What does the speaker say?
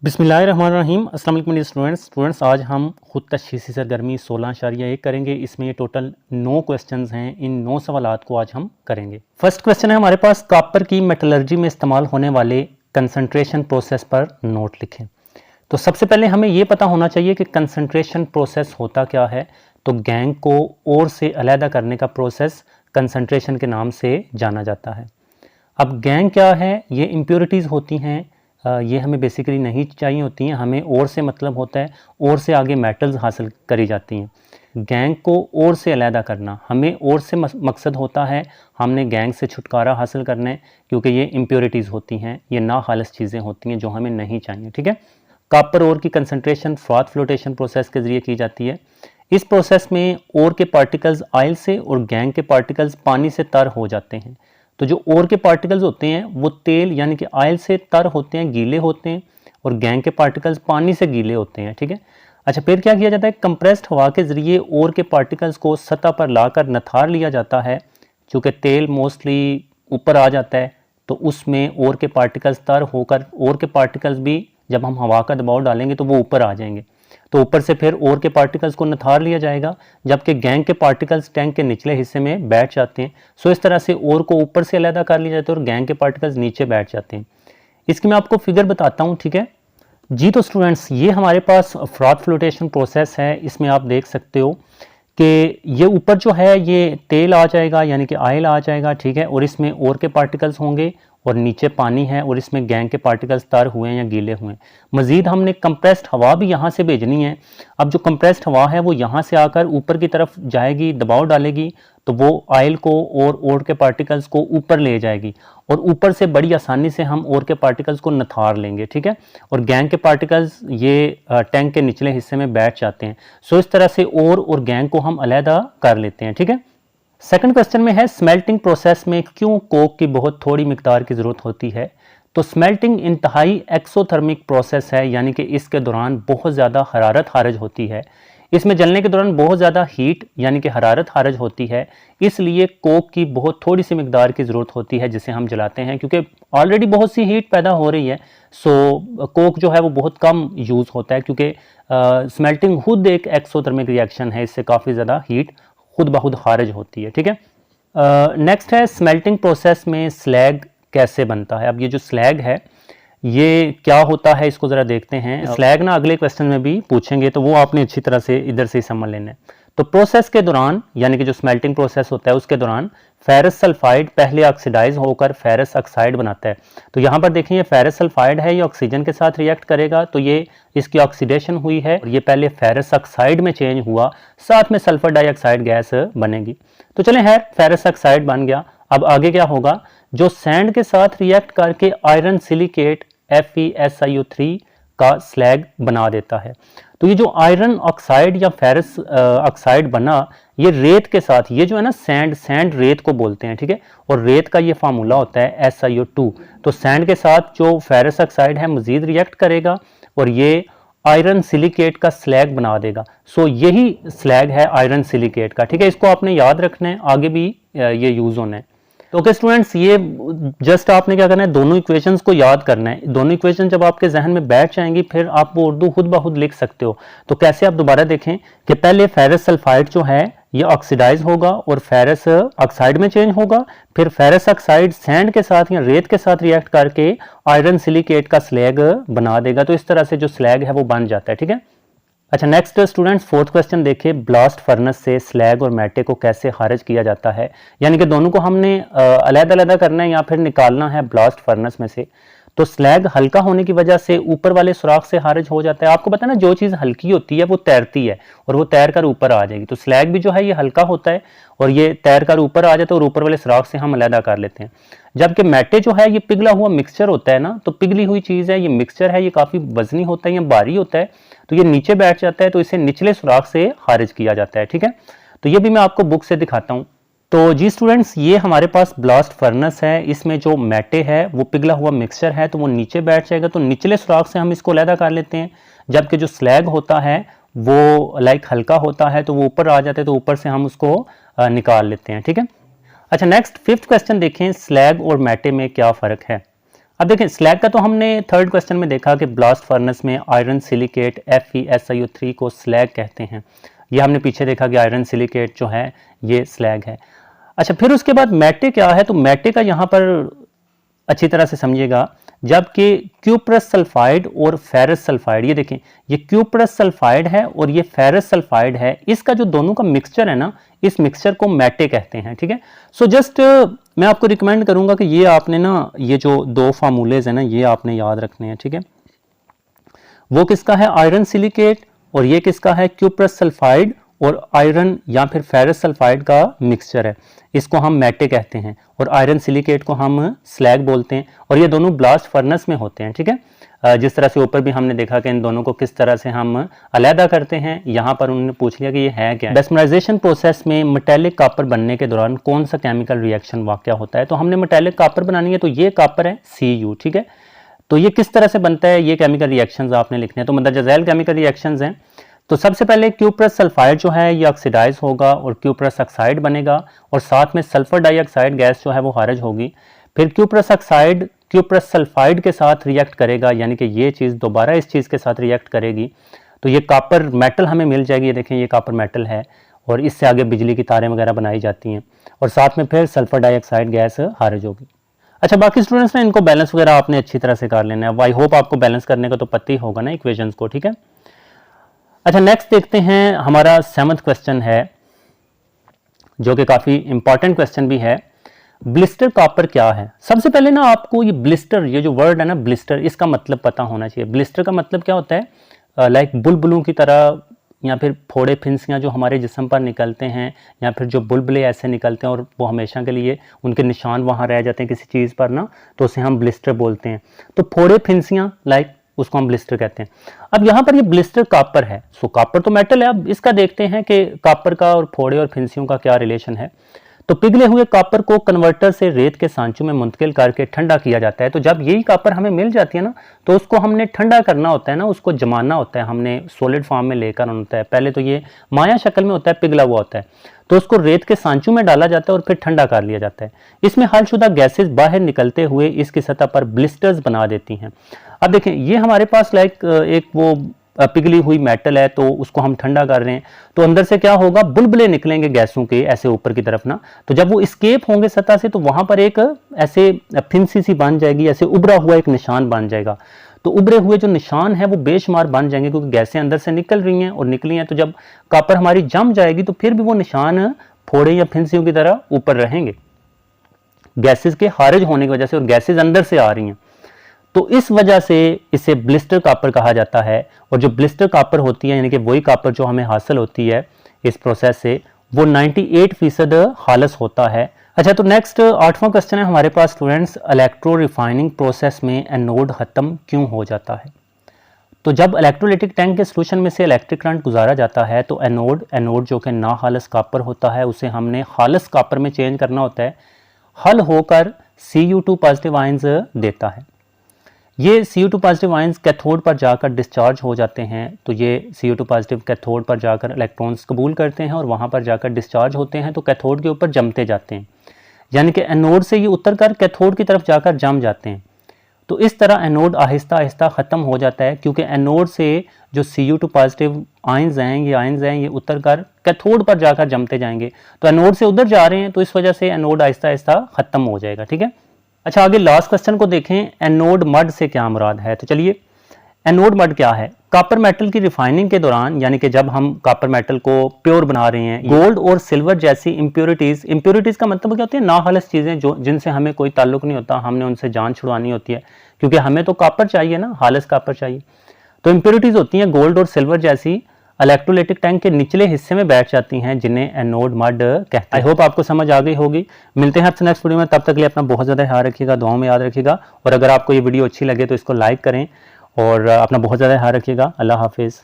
बिस्मिल्लाहिर्रहमानिर्रहीम। अस्सलाम वालेकुम स्टूडेंट्स। आज हम खुद तशख़ीसी सरगर्मी 16.1 करेंगे। इसमें ये टोटल 9 क्वेश्चंस हैं। इन 9 सवालात को आज हम करेंगे। फर्स्ट क्वेश्चन है हमारे पास, कॉपर की मेटलर्जी में इस्तेमाल होने वाले कंसंट्रेशन प्रोसेस पर नोट लिखें। तो सबसे पहले हमें ये पता होना चाहिए कि कंसंट्रेशन प्रोसेस होता क्या है। तो गैंग को ओर से अलहदा करने का प्रोसेस कंसंट्रेशन के नाम से जाना जाता है। अब गैंग क्या है? ये इम्प्योरिटीज़ होती हैं, ये हमें बेसिकली नहीं चाहिए होती हैं। हमें ओर से मतलब होता है ओर से आगे मेटल्स हासिल करी जाती हैं। गैंग को ओर से अलहदा करना, हमें ओर से मकसद होता है हमने गैंग से छुटकारा हासिल करना है, क्योंकि ये इम्प्योरिटीज़ होती हैं, ये ना खालिस चीज़ें होती हैं जो हमें नहीं चाहिए। ठीक है। कॉपर ओर की कंसंट्रेशन फ्रॉथ फ्लोटेशन प्रोसेस के ज़रिए की जाती है। इस प्रोसेस में ओर के पार्टिकल्स ऑयल से और गैंग के पार्टिकल्स पानी से तर हो जाते हैं। तो जो ओर के पार्टिकल्स होते हैं वो तेल यानी कि ऑयल से तर होते हैं, गीले होते हैं, और गैंग के पार्टिकल्स पानी से गीले होते हैं। ठीक है। अच्छा, फिर क्या किया जाता है? कंप्रेस्ड हवा के ज़रिए ओर के पार्टिकल्स को सतह पर लाकर नथार लिया जाता है। चूँकि तेल मोस्टली ऊपर आ जाता है तो उसमें ओर के पार्टिकल्स तर होकर, ओर के पार्टिकल्स भी जब हम हवा का दबाव डालेंगे तो वो ऊपर आ जाएंगे। तो ऊपर से फिर ओर के पार्टिकल्स को नथार लिया जाएगा, जबकि गैंग के पार्टिकल्स टैंक के निचले हिस्से में बैठ जाते हैं। सो इस तरह से ओर को ऊपर से अलहदा कर लिया जाता है और गैंग के पार्टिकल्स नीचे बैठ जाते हैं। इसकी मैं आपको फिगर बताता हूँ। ठीक है जी। तो स्टूडेंट्स, ये हमारे पास फ्रॉथ फ्लोटेशन प्रोसेस है। इसमें आप देख सकते हो कि ये ऊपर जो है ये तेल आ जाएगा यानी कि ऑयल आ जाएगा। ठीक है। और इसमें ओर के पार्टिकल्स होंगे और नीचे पानी है, और इसमें गैंग के पार्टिकल्स तर हुए हैं या गीले हुए हैं। मज़ीद हमने कंप्रेस्ड हवा भी यहाँ से भेजनी है। अब जो कंप्रेस्ड हवा है वो यहाँ से आकर ऊपर की तरफ जाएगी, दबाव डालेगी, तो वो ऑयल को और ओर के पार्टिकल्स को ऊपर ले जाएगी, और ऊपर से बड़ी आसानी से हम ओर के पार्टिकल्स को नथार लेंगे। ठीक है। और गैंग के पार्टिकल्स ये टैंक के निचले हिस्से में बैठ जाते हैं। सो इस तरह से ओर और गैंग को हम अलहदा कर लेते हैं। ठीक है। सेकंड क्वेश्चन में है, स्मेल्टिंग प्रोसेस में क्यों कोक की बहुत थोड़ी मिकदार की ज़रूरत होती है। तो स्मेल्टिंग इंतहाई एक्सोथर्मिक प्रोसेस है, यानी कि इसके दौरान बहुत ज़्यादा हरारत खारिज होती है। इसमें जलने के दौरान बहुत ज़्यादा हीट यानी कि हरारत खारिज होती है, इसलिए कोक की बहुत थोड़ी सी मिकदार की ज़रूरत होती है जिसे हम जलाते हैं, क्योंकि ऑलरेडी बहुत सी हीट पैदा हो रही है। सो कोक जो है वो बहुत कम यूज़ होता है, क्योंकि स्मेल्टिंग खुद एक एक्सोथर्मिक रिएक्शन है, इससे काफ़ी ज़्यादा हीट खुद ब खुद खारिज होती है। ठीक है। नेक्स्ट है, स्मेल्टिंग प्रोसेस में स्लैग कैसे बनता है। अब ये जो स्लैग है ये क्या होता है, इसको ज़रा देखते हैं। स्लैग ना अगले क्वेश्चन में भी पूछेंगे, तो वो आपने अच्छी तरह से इधर से ही समझ लेना है। तो प्रोसेस के दौरान यानी कि जो स्मेल्टिंग प्रोसेस होता है उसके दौरान फेरस सल्फाइड पहले ऑक्सीडाइज होकर फेरस ऑक्साइड बनाता है। तो यहाँ पर देखें, ये फेरस सल्फाइड है, ये ऑक्सीजन के साथ रिएक्ट करेगा, तो ये इसकी ऑक्सीडेशन हुई है और ये पहले फेरस ऑक्साइड में चेंज हुआ, साथ में सल्फर डाइऑक्साइड गैस बनेगी। तो चलें, है फेरस ऑक्साइड बन गया। अब आगे क्या होगा? जो सैंड के साथ रिएक्ट करके आयरन सिलिकेट FeSiO3 का स्लैग बना देता है। तो ये जो आयरन ऑक्साइड या फेरस ऑक्साइड बना, ये रेत के साथ, ये जो है ना सैंड रेत को बोलते हैं। ठीक है। और रेत का ये फार्मूला होता है SiO2। तो सैंड के साथ जो फेरस ऑक्साइड है मजीद रिएक्ट करेगा और ये आयरन सिलिकेट का स्लैग बना देगा। सो यही स्लैग है आयरन सिलिकेट का। ठीक है। इसको आपने याद रखना है, आगे भी ये यूज़ होना है। तो ओके स्टूडेंट्स, ये जस्ट आपने क्या करना है, दोनों इक्वेशंस को याद करना है। दोनों इक्वेशन जब आपके जहन में बैठ जाएंगी फिर आप वो उर्दू खुद ब खुद लिख सकते हो। तो कैसे, आप दोबारा देखें कि पहले फेरस सल्फाइड जो है ये ऑक्सीडाइज होगा और फेरस ऑक्साइड में चेंज होगा, फिर फेरस ऑक्साइड सैंड के साथ या रेत के साथ रिएक्ट करके आयरन सिलिकेट का स्लैग बना देगा। तो इस तरह से जो स्लैग है वो बन जाता है। ठीक है। अच्छा, नेक्स्ट स्टूडेंट्स, फोर्थ क्वेश्चन देखिए, ब्लास्ट फर्नेस से स्लैग और मैटे को कैसे खारिज किया जाता है। यानी कि दोनों को हमने अलग-अलग करना है या फिर निकालना है ब्लास्ट फर्नेस में से। तो स्लैग हल्का होने की वजह से ऊपर वाले सुराख से खारिज हो जाता है। आपको पता है ना, जो चीज़ हल्की होती है वो तैरती है और वो तैर कर ऊपर आ जाएगी। तो स्लैग भी जो है ये हल्का होता है और ये तैर कर ऊपर आ जाता है और ऊपर वाले सुराख से हम अलहदा कर लेते हैं। जबकि मैटे जो है ये पिघला हुआ मिक्सचर होता है ना, तो पिघली हुई चीज़ है, ये मिक्सचर है, ये काफ़ी वजनी होता है या भारी होता है, तो ये नीचे बैठ जाता है, तो इसे निचले सुराख से खारिज किया जाता है। ठीक है। तो ये भी मैं आपको बुक से दिखाता हूँ। तो जी स्टूडेंट्स, ये हमारे पास ब्लास्ट फर्नेस है, इसमें जो मैटे है वो पिघला हुआ मिक्सचर है, तो वो नीचे बैठ जाएगा, तो निचले सुराख से हम इसको अलहदा कर लेते हैं। जबकि जो स्लैग होता है वो लाइक हल्का होता है, तो वो ऊपर आ जाता है, तो ऊपर से हम उसको निकाल लेते हैं। ठीक है। अच्छा, नेक्स्ट फिफ्थ क्वेश्चन देखें, स्लैग और मैटे में क्या फ़र्क है। अब देखें स्लैग का तो हमने थर्ड क्वेश्चन में देखा कि ब्लास्ट फर्नेस में आयरन सिलिकेट FeSiO3 को स्लैग कहते हैं। ये हमने पीछे देखा कि आयरन सिलिकेट जो है ये स्लैग है। अच्छा, फिर उसके बाद मैटे क्या है, तो मैटे का यहाँ पर अच्छी तरह से समझिएगा, जबकि क्यूप्रस सल्फाइड और फेरस सल्फाइड, ये देखें ये क्यूप्रस सल्फाइड है और ये फेरस सल्फाइड है, इसका जो दोनों का मिक्सचर है ना, इस मिक्सचर को मैटे कहते हैं। ठीक है, सो जस्ट मैं आपको रिकमेंड करूंगा कि ये आपने ना ये जो दो फार्मूलेज है ना ये आपने याद रखने हैं। ठीक है, वो किसका है, आयरन सिलिकेट, और ये किसका है, क्यूप्रस सल्फाइड और आयरन या फिर फेरस सल्फाइड का मिक्सचर है, इसको हम मैटे कहते हैं, और आयरन सिलिकेट को हम स्लैग बोलते हैं, और ये दोनों ब्लास्ट फर्नेस में होते हैं। ठीक है, जिस तरह से ऊपर भी हमने देखा कि इन दोनों को किस तरह से हम अलहदा करते हैं, यहाँ पर उन्होंने पूछ लिया कि ये है क्या। मेस्मराइजेशन प्रोसेस में मेटेलिक कॉपर बनने के दौरान कौन सा केमिकल रिएक्शन वाक़या होता है, तो हमने मेटेलिक कॉपर बनानी है, तो ये कॉपर है Cu। ठीक है, तो ये किस तरह से बनता है, ये केमिकल रिएक्शंस आपने लिखने हैं, तो मंदरजा झैल केमिकल रिएक्शंस हैं। तो सबसे पहले क्यूप्रस सल्फाइड जो है ये ऑक्सीडाइज होगा और क्यूप्रस ऑक्साइड बनेगा, और साथ में सल्फर डाइऑक्साइड गैस जो है वो खारिज होगी। फिर क्यूप्रस ऑक्साइड क्यूप्रस सल्फाइड के साथ रिएक्ट करेगा, यानी कि ये चीज़ दोबारा इस चीज़ के साथ रिएक्ट करेगी, तो ये कॉपर मेटल हमें मिल जाएगी। ये देखें ये कॉपर मेटल है, और इससे आगे बिजली की तारें वगैरह बनाई जाती हैं, और साथ में फिर सल्फर डाइऑक्साइड गैस खारिज होगी। अच्छा, बाकी स्टूडेंट्स ने इनको बैलेंस वगैरह आपने अच्छी तरह से कर लेना है। आई होप आपको बैलेंस करने का तो पता ही होगा ना इक्वेशंस को। ठीक है, अच्छा नेक्स्ट देखते हैं, हमारा 7th क्वेश्चन है जो कि काफ़ी इंपॉर्टेंट क्वेश्चन भी है। ब्लिस्टर कॉपर क्या है। सबसे पहले ना आपको ये ब्लिस्टर, ये जो वर्ड है ना ब्लिस्टर, इसका मतलब पता होना चाहिए। ब्लिस्टर का मतलब क्या होता है, लाइक बुलबुलों की तरह, या फिर फोड़े फिंसियाँ जो हमारे जिस्म पर निकलते हैं, या फिर जो बुलबुले ऐसे निकलते हैं और वो हमेशा के लिए उनके निशान वहाँ रह जाते हैं किसी चीज़ पर ना, तो उसे हम ब्लिस्टर बोलते हैं। तो फोड़े फिंसियाँ लाइक उसको हम ब्लिस्टर कहते हैं। अब यहाँ पर ये ब्लिस्टर कॉपर है, सो कॉपर तो मेटल है। अब इसका देखते हैं कि कॉपर का और फोड़े और फिंसियों का क्या रिलेशन है। तो पिघले हुए कॉपर को कन्वर्टर से रेत के सांचों में मुंतकिल करके ठंडा किया जाता है। तो जब यही कॉपर हमें मिल जाती है ना, तो उसको हमने ठंडा करना होता है ना, उसको जमाना होता है, हमने सॉलिड फॉर्म में लेकर होता है। पहले तो ये माया शक्ल में होता है, पिघला हुआ होता है, तो उसको रेत के सांचों में डाला जाता है और फिर ठंडा कर लिया जाता है। इसमें हलशुदा गैसेस बाहर निकलते हुए इसकी सतह पर ब्लिस्टर्स बना देती हैं। अब देखें ये हमारे पास लाइक एक वो पिघली हुई मेटल है, तो उसको हम ठंडा कर रहे हैं, तो अंदर से क्या होगा, बुलबुले निकलेंगे गैसों के ऐसे ऊपर की तरफ ना, तो जब वो स्केप होंगे सतह से, तो वहां पर एक ऐसे फिंसी सी बन जाएगी, ऐसे उभरा हुआ एक निशान बन जाएगा। तो उभरे हुए जो निशान है वो बेशुमार बन जाएंगे, क्योंकि गैसें अंदर से निकल रही हैं और निकली हैं, तो जब कॉपर हमारी जम जाएगी तो फिर भी वो निशान फोड़े या फिंसियों की तरह ऊपर रहेंगे, गैसेस के खारिज होने की वजह से, और गैसेस अंदर से आ रही हैं। तो इस वजह से इसे ब्लिस्टर कॉपर कहा जाता है। और जो ब्लिस्टर कॉपर होती है, यानी कि वही कॉपर जो हमें हासिल होती है इस प्रोसेस से, वो 98% खालस होता है। अच्छा, तो नेक्स्ट 8वां क्वेश्चन है हमारे पास स्टूडेंट्स, इलेक्ट्रो रिफाइनिंग प्रोसेस में एनोड खत्म क्यों हो जाता है। तो जब इलेक्ट्रोलाइटिक टैंक के सोल्यूशन में से इलेक्ट्रिक करंट गुजारा जाता है, तो एनोड जो कि ना खालस कॉपर होता है, उसे हमने खालस कॉपर में चेंज करना होता है। हल होकर Cu2 पॉजिटिव आयंस देता है। ये Cu2 पॉजिटिव आयंस कैथोड पर जाकर डिस्चार्ज हो जाते हैं। तो ये Cu2 पॉजिटिव कैथोड पर जाकर इलेक्ट्रॉन्स कबूल करते हैं और वहाँ पर जाकर डिस्चार्ज होते हैं, तो कैथोड के ऊपर जमते जाते हैं, यानी कि एनोड से ये उतर कर कैथोड की तरफ जाकर जम जाते हैं। तो इस तरह एनोड आहिस्ता आहिस्ता ख़त्म हो जाता है, क्योंकि एनोड से जो Cu2 पॉजिटिव आयंस हैं ये उतर कर कैथोड पर जाकर जमते जाएंगे। तो एनोड से उधर जा रहे हैं, तो इस वजह से एनोड आहिस्ता आहिस्ता ख़त्म हो जाएगा। ठीक है, अच्छा आगे लास्ट क्वेश्चन को देखें, एनोड मड से क्या मुराद है। तो चलिए, एनोड मड क्या है। कॉपर मेटल की रिफाइनिंग के दौरान, यानी कि जब हम कॉपर मेटल को प्योर बना रहे हैं, गोल्ड और सिल्वर जैसी इंप्योरिटीज का मतलब क्या होती है, नाखालिस चीजें जो जिनसे हमें कोई ताल्लुक नहीं होता, हमने उनसे जान छुड़वानी होती है, क्योंकि हमें तो कॉपर चाहिए ना, खालिस कॉपर चाहिए। तो इंप्योरिटीज होती हैं गोल्ड और सिल्वर जैसी, इलेक्ट्रोलाइटिक टैंक के निचले हिस्से में बैठ जाती हैं, जिन्हें एनोड मड कहते हैं। आई होप आपको समझ आ गई होगी। मिलते हैं आपसे नेक्स्ट वीडियो में, तब तक के लिए अपना बहुत ज़्यादा ख्याल रखिएगा, दुआओं में याद रखिएगा, और अगर आपको ये वीडियो अच्छी लगे तो इसको लाइक करें और अपना बहुत ज़्यादा ख्याल रखिएगा। अल्लाह हाफिज़।